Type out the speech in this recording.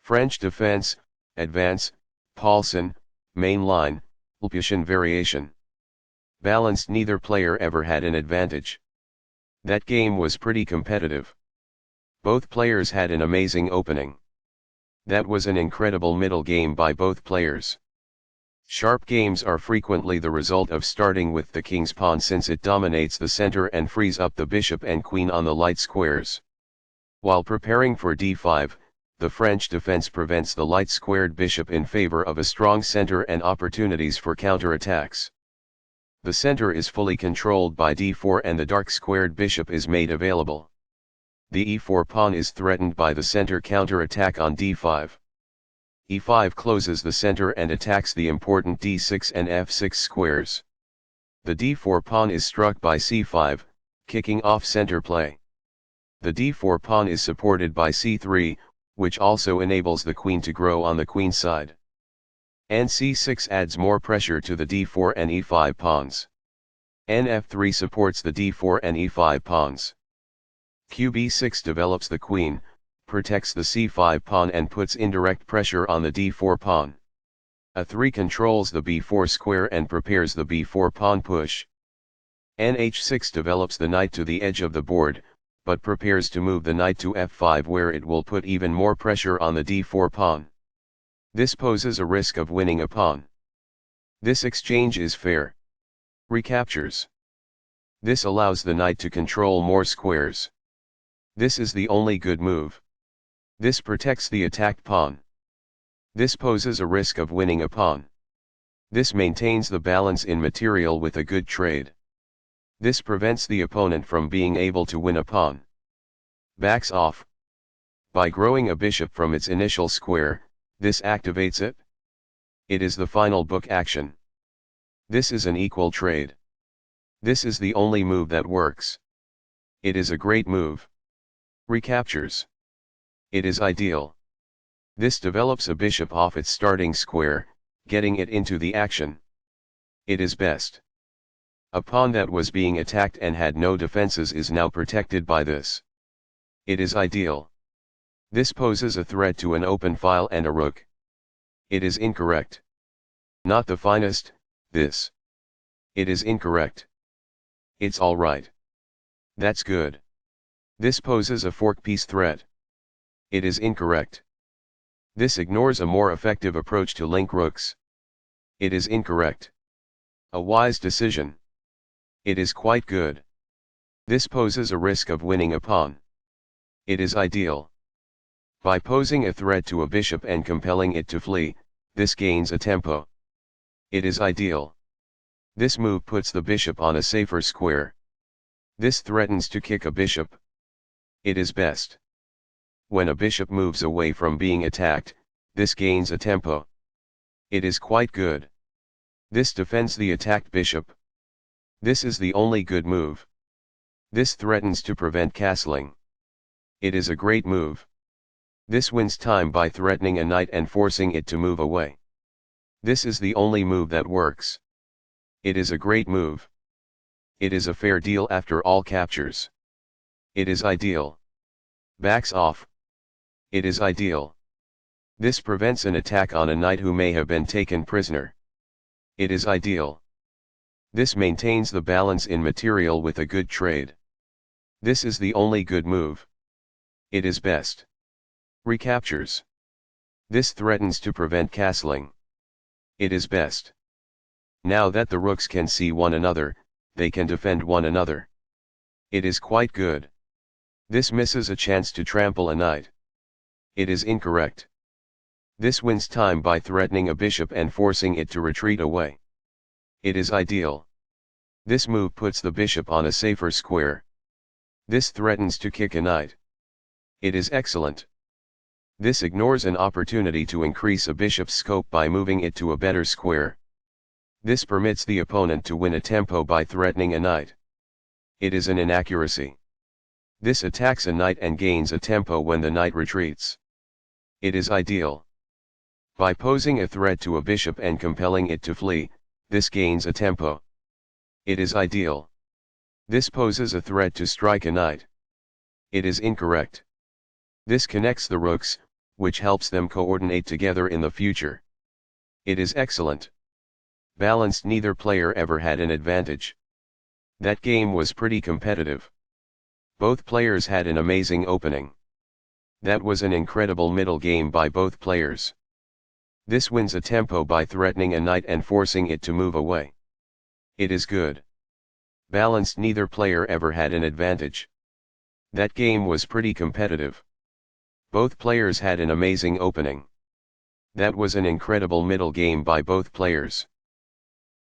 French defense, advance, Paulsen, main line, Lputian variation. Balanced, neither player ever had an advantage. That game was pretty competitive. Both players had an amazing opening. That was an incredible middle game by both players. Sharp games are frequently the result of starting with the king's pawn, since it dominates the center and frees up the bishop and queen on the light squares. While preparing for d5, the French defense prevents the light squared bishop in favor of a strong center and opportunities for counterattacks. The center is fully controlled by d4 and the dark squared bishop is made available. The e4 pawn is threatened by the center counterattack on d5. e5 closes the center and attacks the important d6 and f6 squares. The d4 pawn is struck by c5, kicking off center play. The d4 pawn is supported by c3, which also enables the queen to grow on the queen side. And c6 adds more pressure to the d4 and e5 pawns. F3 supports the d4 and e5 pawns. qb6 develops the queen, protects the c5 pawn and puts indirect pressure on the d4 pawn. a3 controls the b4 square and prepares the b4 pawn push. H6 develops the knight to the edge of the board, but prepares to move the knight to f5, where it will put even more pressure on the d4 pawn. This poses a risk of winning a pawn. This exchange is fair. Recaptures. This allows the knight to control more squares. This is the only good move. This protects the attacked pawn. This poses a risk of winning a pawn. This maintains the balance in material with a good trade. This prevents the opponent from being able to win a pawn. Backs off. By growing a bishop from its initial square, this activates it. It is the final book action. This is an equal trade. This is the only move that works. It is a great move. Recaptures. It is ideal. This develops a bishop off its starting square, getting it into the action. It is best. A pawn that was being attacked and had no defenses is now protected by this. It is ideal. This poses a threat to an open file and a rook. It is incorrect. Not the finest, this. It is incorrect. It's alright. That's good. This poses a fork piece threat. It is incorrect. This ignores a more effective approach to link rooks. It is incorrect. A wise decision. It is quite good. This poses a risk of winning a pawn. It is ideal. By posing a threat to a bishop and compelling it to flee, this gains a tempo. It is ideal. This move puts the bishop on a safer square. This threatens to kick a bishop. It is best. When a bishop moves away from being attacked, this gains a tempo. It is quite good. This defends the attacked bishop. This is the only good move. This threatens to prevent castling. It is a great move. This wins time by threatening a knight and forcing it to move away. This is the only move that works. It is a great move. It is a fair deal after all captures. It is ideal. Backs off. It is ideal. This prevents an attack on a knight who may have been taken prisoner. It is ideal. This maintains the balance in material with a good trade. This is the only good move. It is best. Recaptures. This threatens to prevent castling. It is best. Now that the rooks can see one another, they can defend one another. It is quite good. This misses a chance to trample a knight. It is incorrect. This wins time by threatening a bishop and forcing it to retreat away. It is ideal. This move puts the bishop on a safer square. This threatens to kick a knight. It is excellent. This ignores an opportunity to increase a bishop's scope by moving it to a better square. This permits the opponent to win a tempo by threatening a knight. It is an inaccuracy. This attacks a knight and gains a tempo when the knight retreats. It is ideal. By posing a threat to a bishop and compelling it to flee, this gains a tempo. It is ideal. This poses a threat to strike a knight. It is incorrect. This connects the rooks, which helps them coordinate together in the future. It is excellent. Balanced, neither player ever had an advantage. That game was pretty competitive. Both players had an amazing opening. That was an incredible middle game by both players. This wins a tempo by threatening a knight and forcing it to move away. It is good. Balanced, neither player ever had an advantage. That game was pretty competitive. Both players had an amazing opening. That was an incredible middle game by both players.